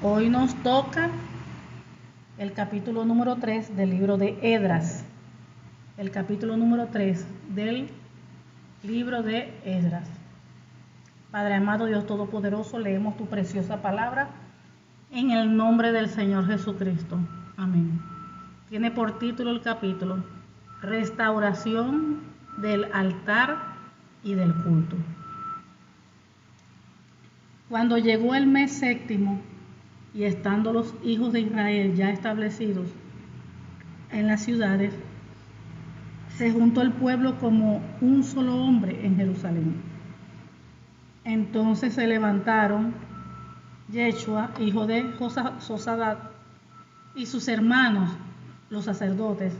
Hoy nos toca el capítulo número 3 del libro de Esdras. El capítulo número 3 del libro de Esdras. Padre amado, Dios Todopoderoso, leemos tu preciosa palabra en el nombre del Señor Jesucristo. Amén. Tiene por título el capítulo Restauración del altar y del culto. Cuando llegó el mes séptimo, y estando los hijos de Israel ya establecidos en las ciudades, se juntó el pueblo como un solo hombre en Jerusalén. Entonces se levantaron Yeshua, hijo de Josadat, y sus hermanos, los sacerdotes,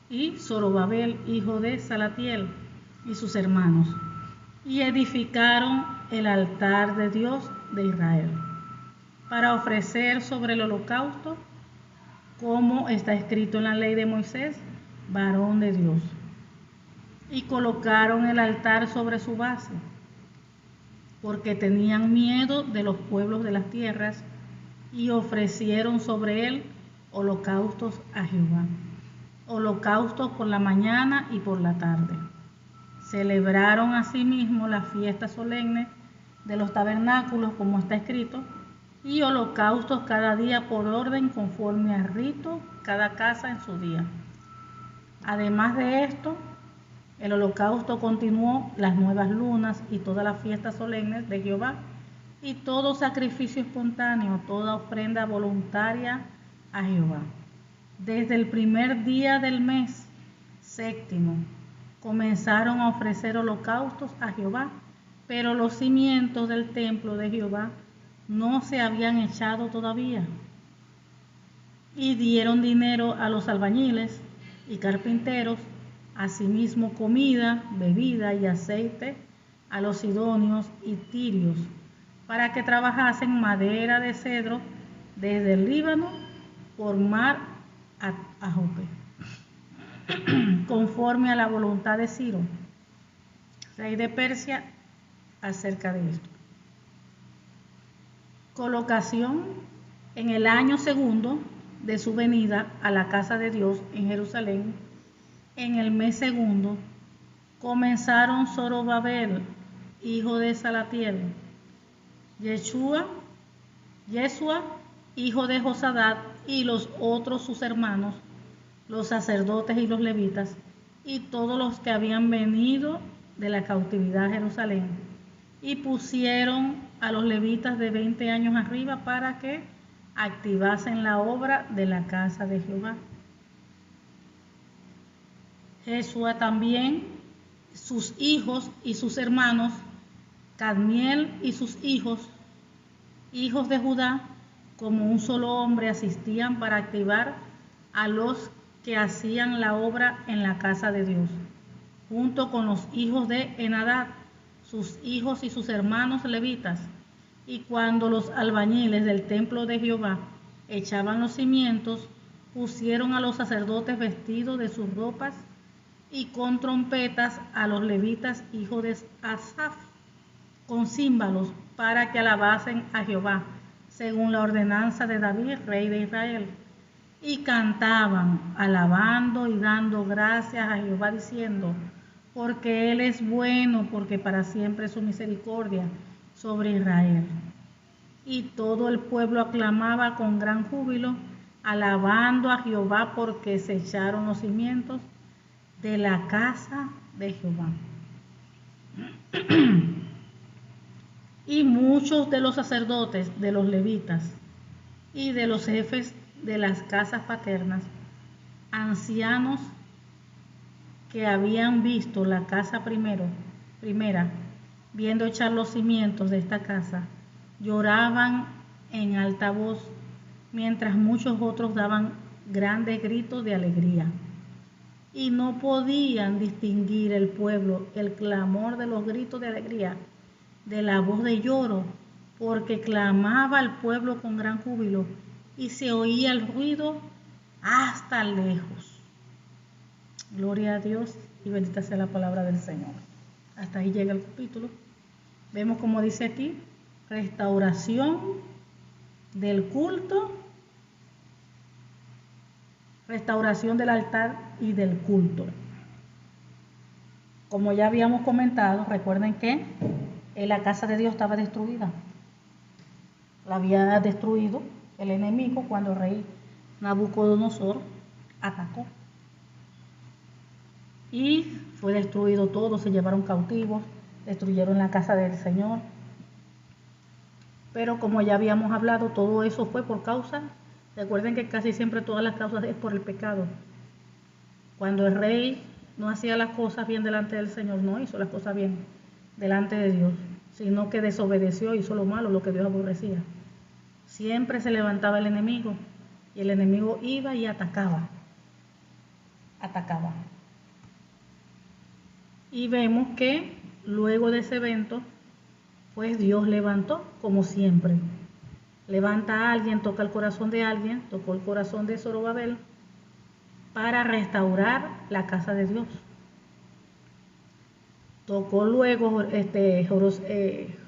y Zorobabel, hijo de Salatiel, y sus hermanos, y edificaron el altar de Dios de Israel, para ofrecer sobre el holocausto, como está escrito en la ley de Moisés, varón de Dios. Y colocaron el altar sobre su base, porque tenían miedo de los pueblos de las tierras, y ofrecieron sobre él holocaustos a Jehová, holocaustos por la mañana y por la tarde. Celebraron asimismo la fiesta solemne de los tabernáculos, como está escrito, y holocaustos cada día por orden conforme al rito, cada casa en su día. Además de esto, el holocausto continuó las nuevas lunas y todas las fiestas solemnes de Jehová, y todo sacrificio espontáneo, toda ofrenda voluntaria a Jehová. Desde el primer día del mes séptimo comenzaron a ofrecer holocaustos a Jehová, pero los cimientos del templo de Jehová no se habían echado todavía. Y dieron dinero a los albañiles y carpinteros, asimismo comida, bebida y aceite a los sidonios y tirios, para que trabajasen madera de cedro desde el Líbano por mar a Jope, conforme a la voluntad de Ciro, rey de Persia, acerca de esto. Colocación en el año segundo de su venida a la casa de Dios en Jerusalén, en el mes segundo, comenzaron Zorobabel, hijo de Salatiel, Yeshua, hijo de Josadat, y los otros sus hermanos, los sacerdotes y los levitas, y todos los que habían venido de la cautividad a Jerusalén, y pusieron a los levitas de 20 años arriba para que activasen la obra de la casa de Jehová. Jesúa también, sus hijos y sus hermanos, Cadmiel y sus hijos de Judá, como un solo hombre, asistían para activar a los que hacían la obra en la casa de Dios, junto con los hijos de Henadad, sus hijos y sus hermanos levitas. Y cuando los albañiles del templo de Jehová echaban los cimientos, pusieron a los sacerdotes vestidos de sus ropas y con trompetas a los levitas hijos de Asaf, con címbalos, para que alabasen a Jehová, según la ordenanza de David, rey de Israel. Y cantaban, alabando y dando gracias a Jehová, diciendo: porque Él es bueno, porque para siempre es su misericordia sobre Israel. Y todo el pueblo aclamaba con gran júbilo, alabando a Jehová, porque se echaron los cimientos de la casa de Jehová. Y muchos de los sacerdotes, de los levitas y de los jefes de las casas paternas, ancianos que habían visto la casa primera, viendo echar los cimientos de esta casa, lloraban en alta voz, mientras muchos otros daban grandes gritos de alegría. Y no podían distinguir el pueblo el clamor de los gritos de alegría de la voz de lloro, porque clamaba el pueblo con gran júbilo, y se oía el ruido hasta lejos. Gloria a Dios y bendita sea la palabra del Señor. Hasta ahí llega el capítulo. Vemos como dice aquí, restauración del culto, restauración del altar y del culto. Como ya habíamos comentado, recuerden que la casa de Dios estaba destruida. La había destruido el enemigo cuando el rey Nabucodonosor atacó. Y fue destruido todo, se llevaron cautivos, destruyeron la casa del Señor. Pero como ya habíamos hablado, todo eso fue por causa, recuerden que casi siempre todas las causas es por el pecado. Cuando el rey no hacía las cosas bien delante del Señor, no hizo las cosas bien delante de Dios, sino que desobedeció, hizo lo malo, lo que Dios aborrecía. Siempre se levantaba el enemigo y el enemigo iba y atacaba. Y vemos que luego de ese evento, pues Dios levantó, como siempre. Levanta a alguien, toca el corazón de alguien, tocó el corazón de Zorobabel para restaurar la casa de Dios. Tocó luego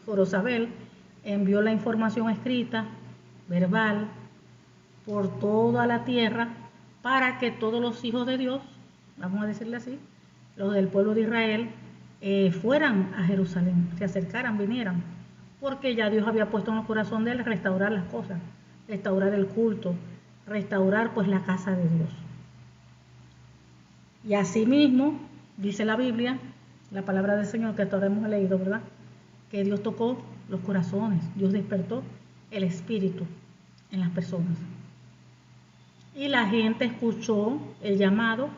Zorobabel, envió la información escrita, verbal, por toda la tierra, para que todos los hijos de Dios, vamos a decirle así, los del pueblo de Israel, fueran a Jerusalén, se acercaran, vinieran, porque ya Dios había puesto en el corazón de él restaurar las cosas, restaurar el culto, restaurar pues la casa de Dios. Y asimismo, dice la Biblia, la palabra del Señor que hasta ahora hemos leído, ¿verdad? Que Dios tocó los corazones, Dios despertó el espíritu en las personas. Y la gente escuchó el llamado,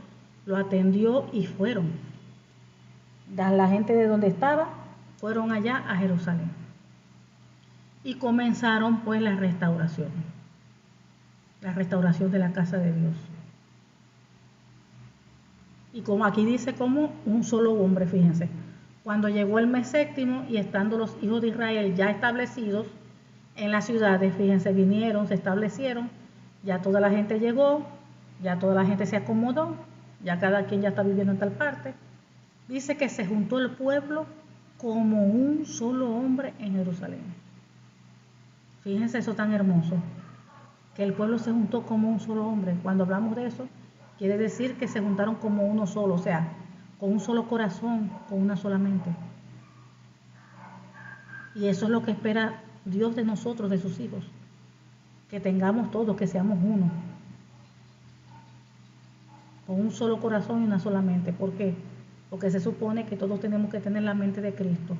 lo atendió y fueron. La gente de donde estaba, fueron allá a Jerusalén. Y comenzaron pues la restauración de la casa de Dios. Y como aquí dice, como un solo hombre, fíjense. Cuando llegó el mes séptimo y estando los hijos de Israel ya establecidos en las ciudades, fíjense, vinieron, se establecieron, ya toda la gente llegó, ya toda la gente se acomodó, ya cada quien ya está viviendo en tal parte. Dice que se juntó el pueblo como un solo hombre en Jerusalén. Fíjense eso tan hermoso, que el pueblo se juntó como un solo hombre. Cuando hablamos de eso, quiere decir que se juntaron como uno solo, o sea, con un solo corazón, con una sola mente. Y eso es lo que espera Dios de nosotros, de sus hijos, que tengamos todos, que seamos uno, con un solo corazón y una sola mente. ¿Por qué? Porque se supone que todos tenemos que tener la mente de Cristo.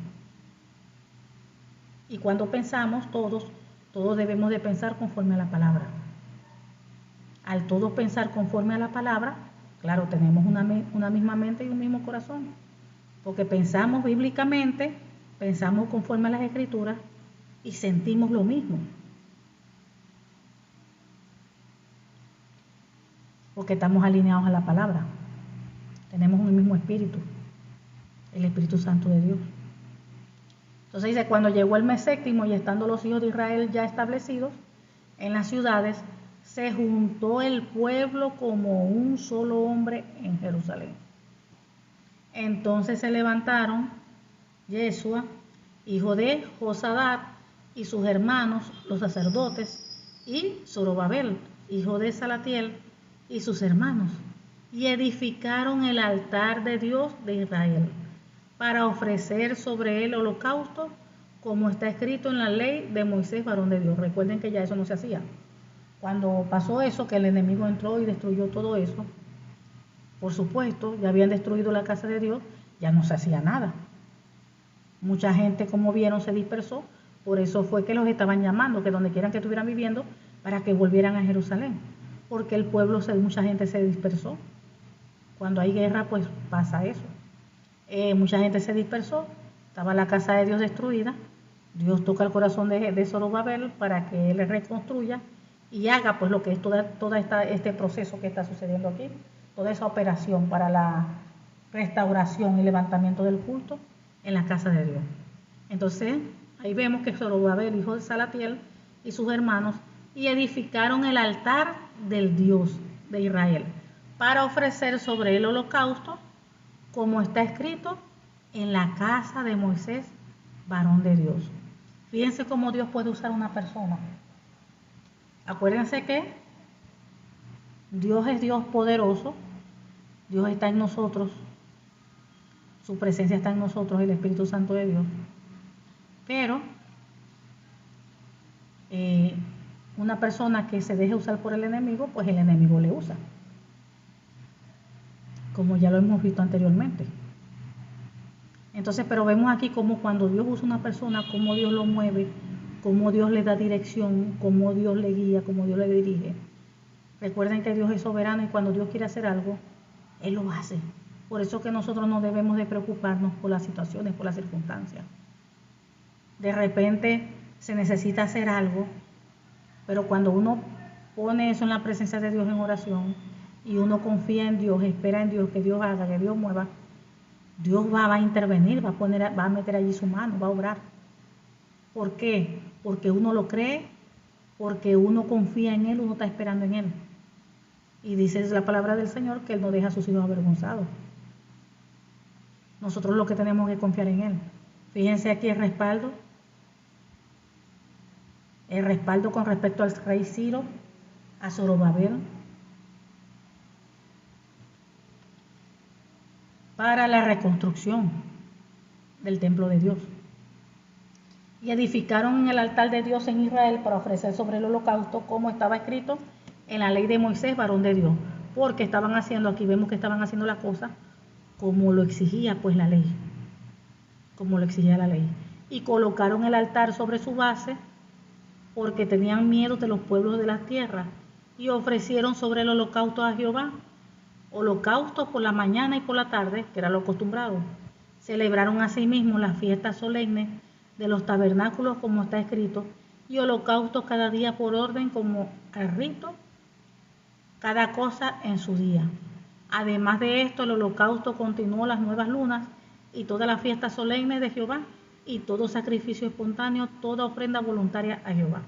Y cuando pensamos todos debemos de pensar conforme a la palabra. Al todos pensar conforme a la palabra, claro, tenemos una misma mente y un mismo corazón, porque pensamos bíblicamente, pensamos conforme a las Escrituras y sentimos lo mismo, porque estamos alineados a la palabra, tenemos un mismo espíritu, el Espíritu Santo de Dios. Entonces dice, cuando llegó el mes séptimo y estando los hijos de Israel ya establecidos en las ciudades, se juntó el pueblo como un solo hombre en Jerusalén. Entonces se levantaron Yeshua, hijo de Josadat, y sus hermanos, los sacerdotes, y Zorobabel, hijo de Salatiel, y sus hermanos, y edificaron el altar de Dios de Israel, para ofrecer sobre él holocausto, como está escrito en la ley de Moisés, varón de Dios. Recuerden que ya eso no se hacía. Cuando pasó eso, que el enemigo entró y destruyó todo eso, por supuesto, ya habían destruido la casa de Dios, ya no se hacía nada. Mucha gente, como vieron, se dispersó, por eso fue que los estaban llamando, que donde quieran que estuvieran viviendo, para que volvieran a Jerusalén, porque el pueblo, mucha gente se dispersó. Cuando hay guerra, pues pasa eso. Mucha gente se dispersó, estaba la casa de Dios destruida. Dios toca el corazón de Zorobabel para que él reconstruya y haga pues lo que es todo este proceso que está sucediendo aquí, toda esa operación para la restauración y levantamiento del culto en la casa de Dios. Entonces ahí vemos que Zorobabel, hijo de Salatiel, y sus hermanos, y edificaron el altar del Dios de Israel para ofrecer sobre el holocausto, como está escrito en la casa de Moisés, varón de Dios. Fíjense cómo Dios puede usar una persona. Acuérdense que Dios es Dios poderoso, Dios está en nosotros, su presencia está en nosotros, el Espíritu Santo de Dios. Pero una persona que se deje usar por el enemigo, pues el enemigo le usa, como ya lo hemos visto anteriormente. Entonces, pero vemos aquí como cuando Dios usa una persona, cómo Dios lo mueve, cómo Dios le da dirección, cómo Dios le guía, cómo Dios le dirige. Recuerden que Dios es soberano y cuando Dios quiere hacer algo, Él lo hace. Por eso que nosotros no debemos de preocuparnos por las situaciones, por las circunstancias. De repente se necesita hacer algo, pero cuando uno pone eso en la presencia de Dios en oración y uno confía en Dios, espera en Dios, que Dios haga, que Dios mueva, Dios va a intervenir, va a meter allí su mano, va a obrar. ¿Por qué? Porque uno lo cree, porque uno confía en Él, uno está esperando en Él. Y dice la palabra del Señor que Él no deja a sus hijos avergonzados. Nosotros lo que tenemos que confiar en Él. Fíjense aquí el respaldo con respecto al rey Ciro, a Zorobabel, para la reconstrucción del templo de Dios. Y edificaron el altar de Dios en Israel para ofrecer sobre el holocausto, como estaba escrito en la ley de Moisés, varón de Dios. Porque estaban haciendo, aquí vemos que estaban haciendo la cosa como lo exigía pues la ley. Como lo exigía la ley. Y colocaron el altar sobre su base, porque tenían miedo de los pueblos de la tierra. Y ofrecieron sobre el holocausto a Jehová holocausto por la mañana y por la tarde, que era lo acostumbrado. Celebraron asimismo las fiestas solemnes de los tabernáculos, como está escrito, y holocaustos cada día por orden, como el rito, cada cosa en su día. Además de esto, el holocausto continuó las nuevas lunas y todas las fiestas solemnes de Jehová, y todo sacrificio espontáneo, toda ofrenda voluntaria a Jehová.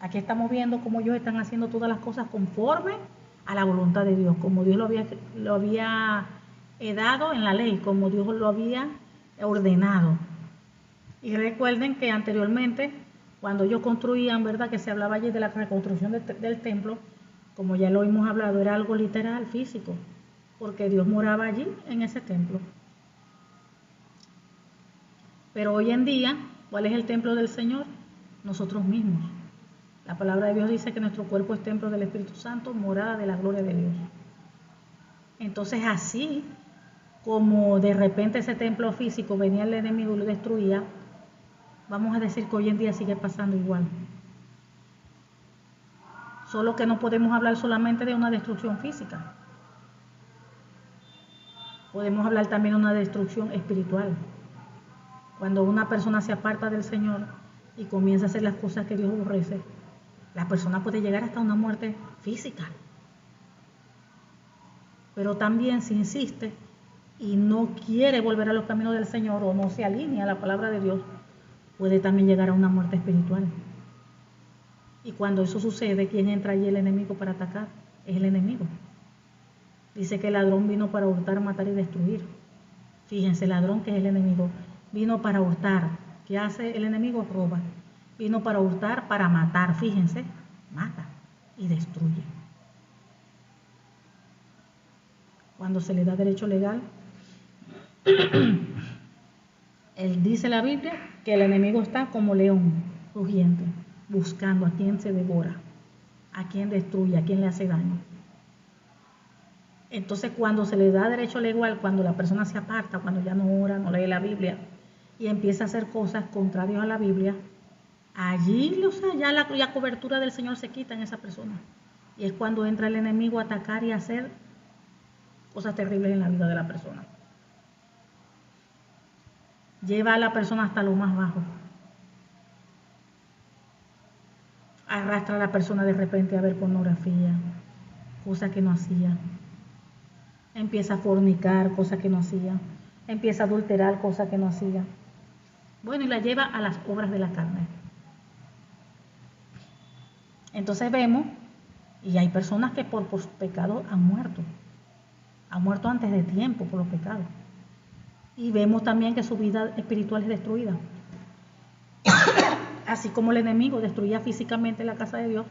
Aquí estamos viendo cómo ellos están haciendo todas las cosas conforme a la voluntad de Dios, como Dios lo había dado en la ley, como Dios lo había ordenado. Y recuerden que anteriormente, cuando ellos construían, ¿verdad? Que se hablaba allí de la reconstrucción del templo, como ya lo hemos hablado, era algo literal, físico, porque Dios moraba allí en ese templo. Pero hoy en día, ¿cuál es el templo del Señor? Nosotros mismos. La palabra de Dios dice que nuestro cuerpo es templo del Espíritu Santo, morada de la gloria de Dios. Entonces, así como de repente ese templo físico venía el enemigo y lo destruía, vamos a decir que hoy en día sigue pasando igual. Solo que no podemos hablar solamente de una destrucción física. Podemos hablar también de una destrucción espiritual. Cuando una persona se aparta del Señor y comienza a hacer las cosas que Dios aborrece, la persona puede llegar hasta una muerte física. Pero también si insiste y no quiere volver a los caminos del Señor o no se alinea a la palabra de Dios, puede también llegar a una muerte espiritual. Y cuando eso sucede, ¿quién entra allí? El enemigo para atacar. Es el enemigo. Dice que el ladrón vino para hurtar, matar y destruir. Fíjense, el ladrón, que es el enemigo, vino para hurtar. ¿Qué hace el enemigo? Roba. Vino para hurtar, para matar. Fíjense, mata y destruye. Cuando se le da derecho legal, él dice la Biblia que el enemigo está como león rugiente, buscando a quien se devora, a quien destruye, a quien le hace daño. Entonces, cuando se le da derecho legal, cuando la persona se aparta, cuando ya no ora, no lee la Biblia y empieza a hacer cosas contrarias a la Biblia, allí, o sea, ya la cobertura del Señor se quita en esa persona. Y es cuando entra el enemigo a atacar y a hacer cosas terribles en la vida de la persona. Lleva a la persona hasta lo más bajo. Arrastra a la persona de repente a ver pornografía, cosas que no hacía. Empieza a fornicar, cosas que no hacía. Empieza a adulterar, cosas que no hacía. Bueno, y la lleva a las obras de la carne. Entonces vemos, y hay personas que por pecado han muerto antes de tiempo por los pecados. Y vemos también que su vida espiritual es destruida. Así como el enemigo destruía físicamente la casa de Dios,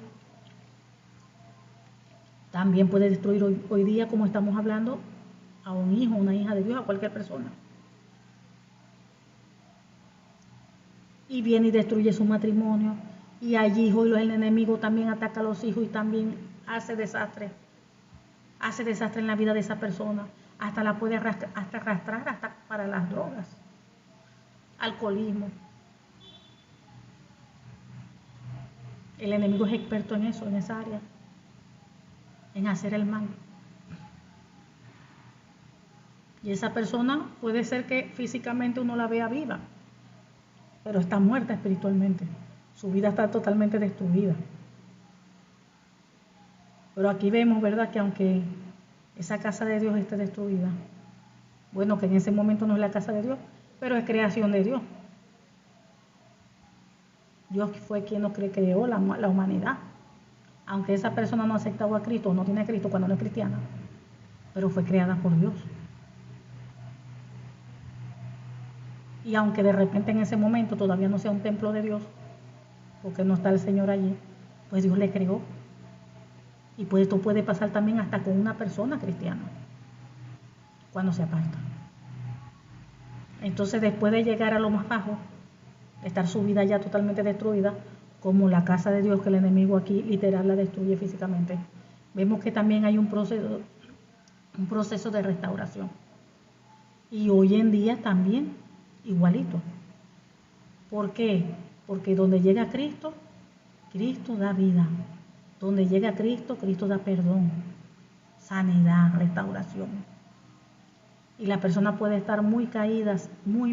También puede destruir hoy día, como estamos hablando, a un hijo, una hija de Dios, a cualquier persona. Y viene y destruye su matrimonio. Y allí hoy el enemigo también ataca a los hijos y también hace desastre. Hace desastre en la vida de esa persona. Hasta la puede arrastrar hasta para las drogas, alcoholismo. El enemigo es experto en eso, en esa área, en hacer el mal. Y esa persona puede ser que físicamente uno la vea viva, pero está muerta espiritualmente. Su vida está totalmente destruida. Pero aquí vemos, ¿verdad?, que aunque esa casa de Dios esté destruida, bueno, que en ese momento no es la casa de Dios, pero es creación de Dios. Dios fue quien nos creó la humanidad. Aunque esa persona no ha aceptado a Cristo, no tiene a Cristo cuando no es cristiana, pero fue creada por Dios. Y aunque de repente en ese momento todavía no sea un templo de Dios, porque no está el Señor allí, pues Dios le creó. Y pues esto puede pasar también hasta con una persona cristiana, cuando se aparta. Entonces, después de llegar a lo más bajo, de estar su vida ya totalmente destruida, como la casa de Dios, que el enemigo aquí literal la destruye físicamente, vemos que también hay un proceso de restauración. Y hoy en día también igualito. ¿Por qué? Porque donde llega Cristo, Cristo da vida. Donde llega Cristo, Cristo da perdón, sanidad, restauración. Y la persona puede estar muy caída, muy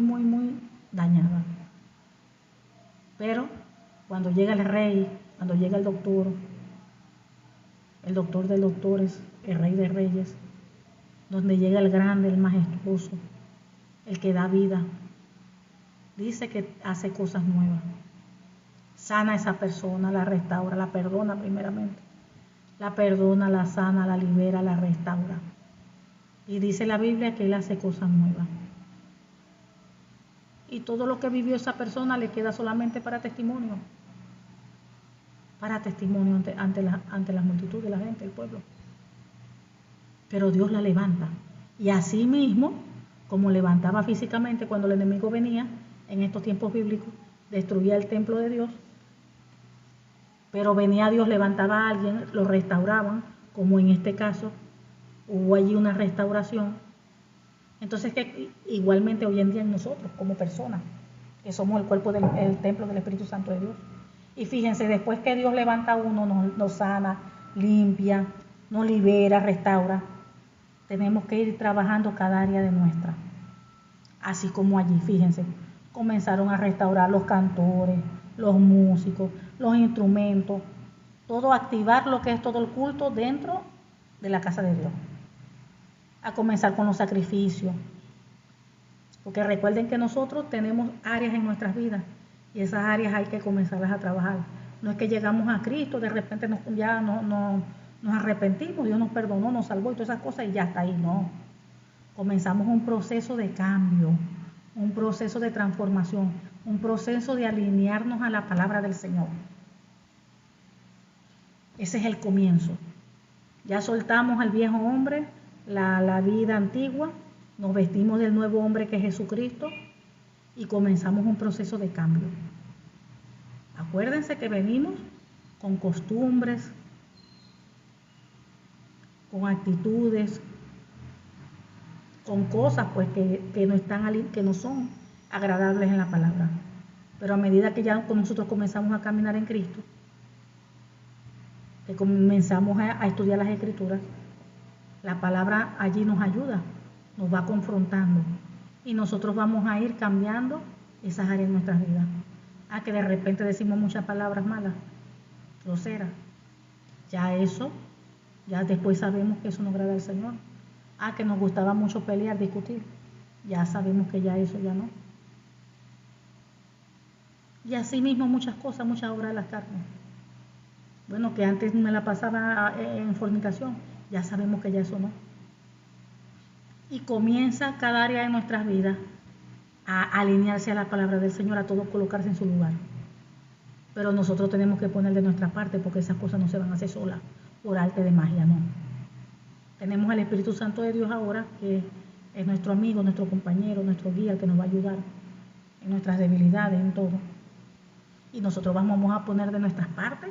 dañada. Pero cuando llega el Rey, cuando llega el doctor de doctores, el Rey de reyes, donde llega el grande, el majestuoso, el que da vida, dice que hace cosas nuevas. Sana a esa persona, la restaura, la perdona primeramente. La perdona, la sana, la libera, la restaura. Y dice la Biblia que Él hace cosas nuevas. Y todo lo que vivió esa persona le queda solamente para testimonio. Para testimonio ante la multitud de la gente, el pueblo. Pero Dios la levanta. Y así mismo, como levantaba físicamente cuando el enemigo venía, en estos tiempos bíblicos, destruía el templo de Dios, pero venía Dios, levantaba a alguien, lo restauraban, como en este caso, hubo allí una restauración. Entonces, que igualmente hoy en día nosotros, como personas, que somos el cuerpo el templo del Espíritu Santo de Dios. Y fíjense, después que Dios levanta a uno, nos sana, limpia, nos libera, restaura, tenemos que ir trabajando cada área de nuestra. Así como allí, fíjense, comenzaron a restaurar los cantores, los músicos, los instrumentos, todo, activar lo que es todo el culto dentro de la casa de Dios. A comenzar con los sacrificios. Porque recuerden que nosotros tenemos áreas en nuestras vidas y esas áreas hay que comenzarlas a trabajar. No es que llegamos a Cristo, de repente nos arrepentimos, Dios nos perdonó, nos salvó y todas esas cosas y ya está ahí, no. Comenzamos un proceso de cambio, un proceso de transformación, un proceso de alinearnos a la palabra del Señor. Ese es el comienzo. Ya soltamos al viejo hombre, la vida antigua, nos vestimos del nuevo hombre que es Jesucristo y comenzamos un proceso de cambio. Acuérdense que venimos con costumbres, con actitudes, con cosas pues que no son agradables en la palabra. Pero a medida que ya nosotros comenzamos a caminar en Cristo, que comenzamos a estudiar las Escrituras, la palabra allí nos ayuda, nos va confrontando y nosotros vamos a ir cambiando esas áreas de nuestras vidas. Que de repente decimos muchas palabras malas, groseras, ya después sabemos que eso no agrada al Señor. Que nos gustaba mucho pelear, discutir, ya sabemos que ya eso ya no. Y así mismo muchas cosas, muchas obras de las carnes. Bueno, que antes me la pasaba en fornicación, ya sabemos que ya eso no. Y comienza cada área de nuestras vidas a alinearse a la palabra del Señor, a todo colocarse en su lugar. Pero nosotros tenemos que poner de nuestra parte porque esas cosas no se van a hacer solas. por arte de magia, no. Tenemos al Espíritu Santo de Dios ahora, que es nuestro amigo, nuestro compañero, nuestro guía, que nos va a ayudar en nuestras debilidades, en todo. Y nosotros vamos a poner de nuestras partes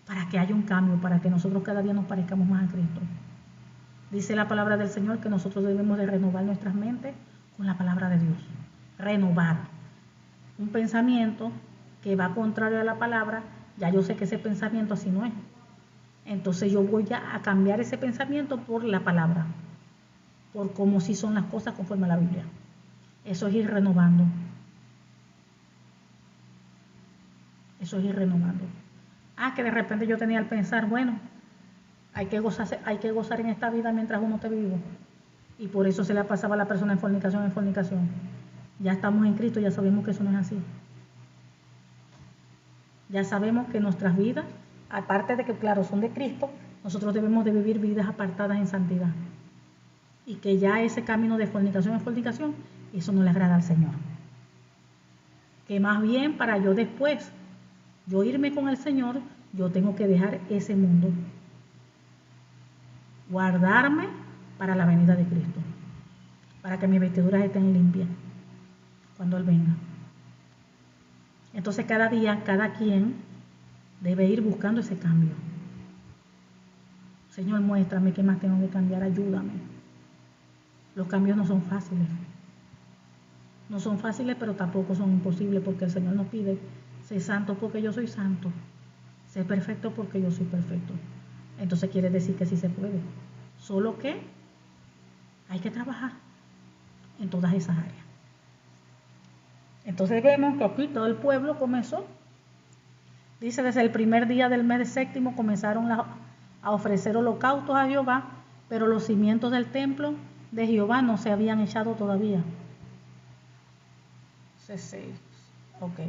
para que haya un cambio, para que nosotros cada día nos parezcamos más a Cristo. Dice la palabra del Señor que nosotros debemos de renovar nuestras mentes con la palabra de Dios. Renovar. Un pensamiento que va contrario a la palabra, ya yo sé que ese pensamiento así no es. Entonces yo voy a cambiar ese pensamiento por la palabra, por cómo sí son las cosas conforme a la Biblia. Eso es ir renovando. Eso es ir renovando. Que de repente yo tenía el pensar, bueno, hay que gozar en esta vida mientras uno esté vivo. Y por eso se le pasaba a la persona en fornicación. Ya estamos en Cristo, ya sabemos que eso no es así. Ya sabemos que nuestras vidas, aparte de que claro son de Cristo, nosotros debemos de vivir vidas apartadas en santidad. Y que ya ese camino de fornicación en fornicación, eso no le agrada al Señor. Que más bien para yo después, yo irme con el Señor, yo tengo que dejar ese mundo. Guardarme para la venida de Cristo. Para que mis vestiduras estén limpias cuando Él venga. Entonces cada día, cada quien debe ir buscando ese cambio. Señor, muéstrame qué más tengo que cambiar, ayúdame. Los cambios no son fáciles. No son fáciles, pero tampoco son imposibles, porque el Señor nos pide, sé santo porque yo soy santo. Sé perfecto porque yo soy perfecto. Entonces quiere decir que sí se puede. Solo que hay que trabajar en todas esas áreas. Entonces vemos que aquí todo el pueblo comenzó. Dice, desde el primer día del mes séptimo comenzaron a ofrecer holocaustos a Jehová, pero los cimientos del templo de Jehová no se habían echado todavía. 6, ok.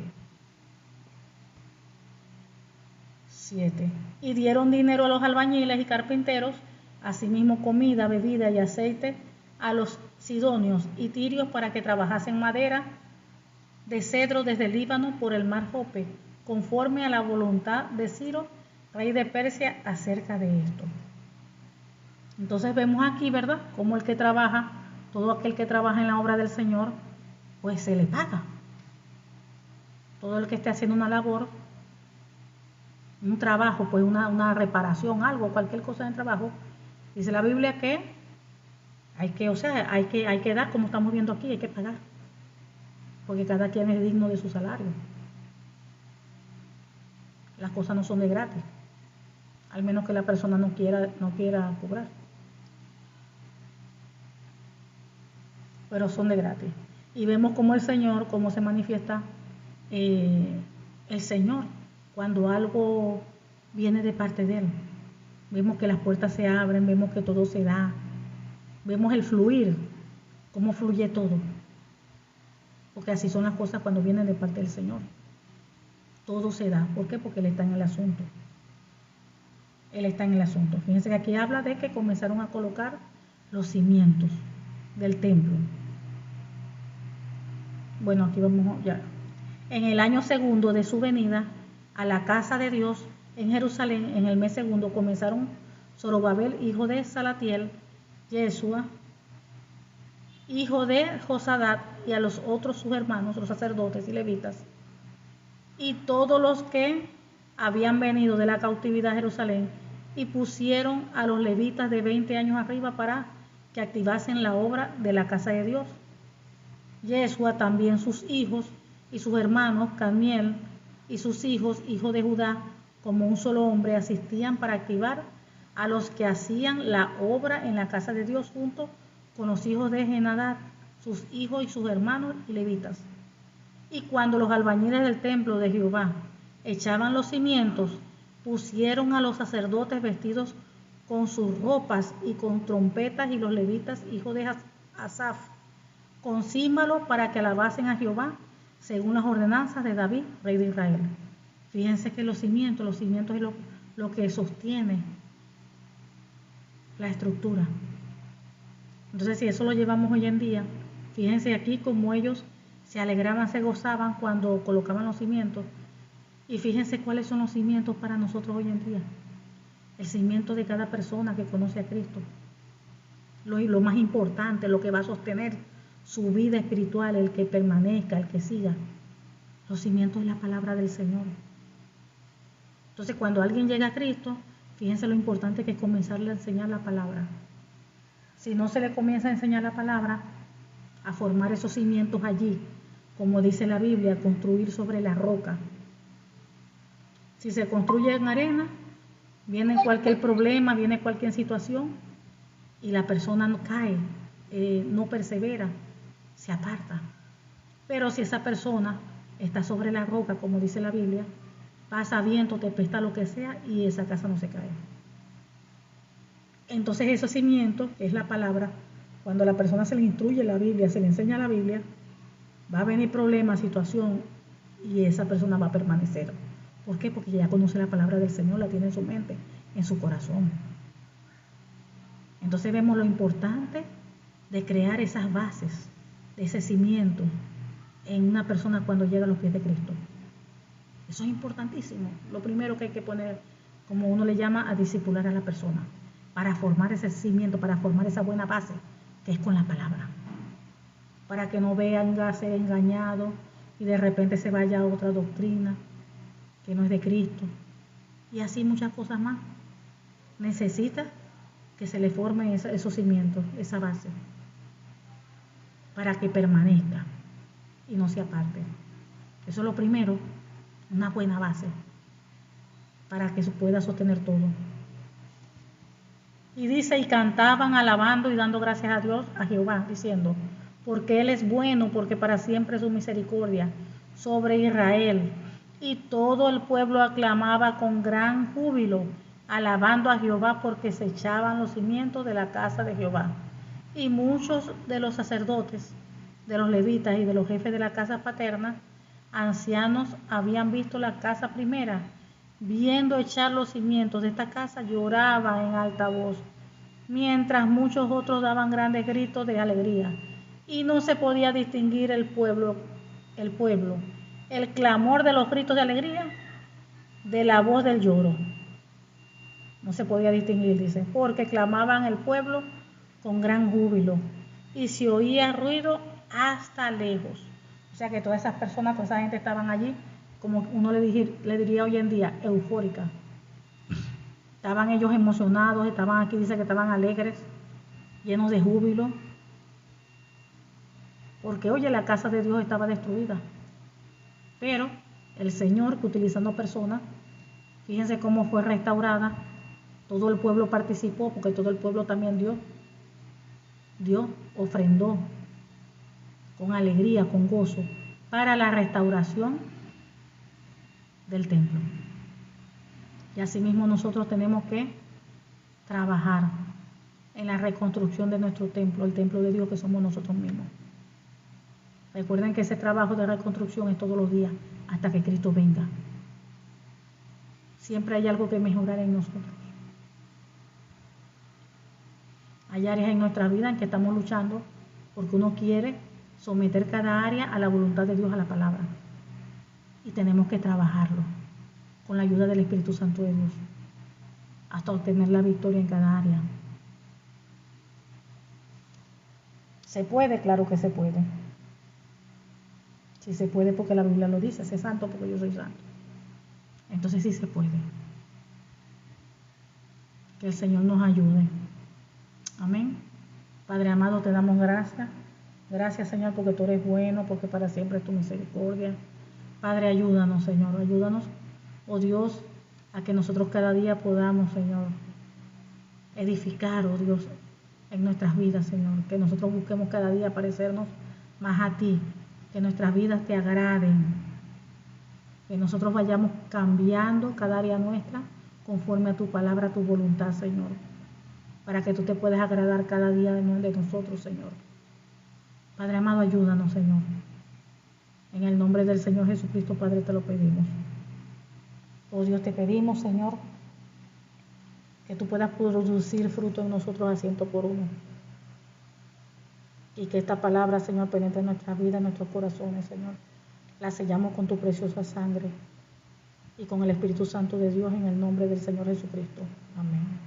7. Y dieron dinero a los albañiles y carpinteros, asimismo comida, bebida y aceite a los sidonios y tirios para que trabajasen madera de cedro desde el Líbano por el mar Jope, conforme a la voluntad de Ciro, rey de Persia, acerca de esto. Entonces vemos aquí, ¿verdad?, como el que trabaja, todo aquel que trabaja en la obra del Señor, pues se le paga. Todo el que esté haciendo una labor, un trabajo, pues una reparación, algo, cualquier cosa en trabajo, dice la Biblia que hay que dar, como estamos viendo aquí, hay que pagar, porque cada quien es digno de su salario. Las cosas no son de gratis, al menos que la persona no quiera cobrar, pero son de gratis. Y vemos cómo el Señor, cómo se manifiesta el Señor cuando algo viene de parte de Él. Vemos que las puertas se abren, vemos que todo se da, vemos el fluir, cómo fluye todo, porque así son las cosas cuando vienen de parte del Señor. Todo se da. ¿Por qué? Porque Él está en el asunto. Él está en el asunto. Fíjense que aquí habla de que comenzaron a colocar los cimientos del templo. Bueno, aquí vamos ya. En el año segundo de su venida a la casa de Dios en Jerusalén, en el mes segundo, comenzaron Zorobabel, hijo de Salatiel, Yeshua, hijo de Josadat, y a los otros sus hermanos, los sacerdotes y levitas, y todos los que habían venido de la cautividad a Jerusalén, y pusieron a los levitas de 20 años arriba para que activasen la obra de la casa de Dios. Yeshua también sus hijos y sus hermanos, Cadmiel y sus hijos, hijos de Judá, como un solo hombre, asistían para activar a los que hacían la obra en la casa de Dios, junto con los hijos de Henadad, sus hijos y sus hermanos y levitas. Y cuando los albañiles del templo de Jehová echaban los cimientos, pusieron a los sacerdotes vestidos con sus ropas y con trompetas, y los levitas, hijos de Asaf, con címbalos, para que alabasen a Jehová según las ordenanzas de David, rey de Israel. Fíjense que los cimientos es lo que sostiene la estructura. Entonces, si eso lo llevamos hoy en día, fíjense aquí cómo ellos se alegraban, se gozaban cuando colocaban los cimientos. Y fíjense cuáles son los cimientos para nosotros hoy en día. el cimiento de cada persona que conoce a Cristo. Lo más importante, lo que va a sostener su vida espiritual, el que permanezca, el que siga. Los cimientos de la palabra del Señor. Entonces, cuando alguien llega a Cristo, fíjense lo importante que es comenzarle a enseñar la palabra. Si no se le comienza a enseñar la palabra, a formar esos cimientos allí, como dice la Biblia, construir sobre la roca. Si se construye en arena, viene cualquier problema, viene cualquier situación y la persona no cae, no persevera, se aparta. Pero si esa persona está sobre la roca, como dice la Biblia, pasa viento, tempestad, lo que sea, y esa casa no se cae. Entonces ese cimiento, que es la palabra, cuando a la persona se le instruye la Biblia, se le enseña la Biblia, va a venir problema, situación, y esa persona va a permanecer. ¿Por qué? Porque ya conoce la palabra del Señor, la tiene en su mente, en su corazón. Entonces vemos lo importante de crear esas bases, de ese cimiento en una persona cuando llega a los pies de Cristo. Eso es importantísimo. Lo primero que hay que poner, como uno le llama, a discipular a la persona, para formar ese cimiento, para formar esa buena base, que es con la palabra. Para que no venga a ser engañado y de repente se vaya a otra doctrina que no es de Cristo. Y así muchas cosas más. Necesita que se le forme esos cimientos, esa base, para que permanezca y no se aparte. Eso es lo primero, una buena base, para que se pueda sostener todo. Y dice, y cantaban alabando y dando gracias a Dios, a Jehová, diciendo, porque Él es bueno, porque para siempre es su misericordia sobre Israel. Y todo el pueblo aclamaba con gran júbilo, alabando a Jehová, porque se echaban los cimientos de la casa de Jehová. Y muchos de los sacerdotes, de los levitas y de los jefes de la casa paterna, ancianos, habían visto la casa primera. Viendo echar los cimientos de esta casa, lloraban en alta voz, mientras muchos otros daban grandes gritos de alegría. Y no se podía distinguir el pueblo, el clamor de los gritos de alegría de la voz del lloro. No se podía distinguir, dice, porque clamaban el pueblo con gran júbilo y se oía ruido hasta lejos. O sea que todas esas personas, toda esa gente estaban allí, como uno le diría hoy en día, eufórica. Estaban ellos emocionados, estaban aquí, dice que estaban alegres, llenos de júbilo, porque oye, la casa de Dios estaba destruida. Pero el Señor, que utilizando personas, fíjense cómo fue restaurada, todo el pueblo participó, porque todo el pueblo también dio, ofrendó con alegría, con gozo, para la restauración del templo. Y asimismo nosotros tenemos que trabajar en la reconstrucción de nuestro templo, el templo de Dios que somos nosotros mismos. Recuerden que ese trabajo de reconstrucción es todos los días hasta que Cristo venga. Siempre hay algo que mejorar en nosotros. Hay áreas en nuestra vida en que estamos luchando porque uno quiere someter cada área a la voluntad de Dios, a la palabra. Y tenemos que trabajarlo con la ayuda del Espíritu Santo de Dios hasta obtener la victoria en cada área. ¿Se puede? Claro que se puede. Si se puede porque la Biblia lo dice, sé santo porque yo soy santo. Entonces sí se puede. Que el Señor nos ayude. Amén. Padre amado, te damos gracias. Gracias, Señor, porque tú eres bueno, porque para siempre es tu misericordia. Padre, ayúdanos, Señor, ayúdanos, oh Dios, a que nosotros cada día podamos, Señor, edificar, oh Dios, en nuestras vidas, Señor. Que nosotros busquemos cada día parecernos más a ti, que nuestras vidas te agraden, que nosotros vayamos cambiando cada área nuestra conforme a tu palabra, a tu voluntad, Señor, para que tú te puedas agradar cada día de nosotros, Señor. Padre amado, ayúdanos, Señor. En el nombre del Señor Jesucristo, Padre, te lo pedimos. Oh Dios, te pedimos, Señor, que tú puedas producir fruto en nosotros a 100 por 1. Y que esta palabra, Señor, penetre en nuestras vidas, en nuestros corazones, Señor. La sellamos con tu preciosa sangre. y con el Espíritu Santo de Dios, en el nombre del Señor Jesucristo. Amén.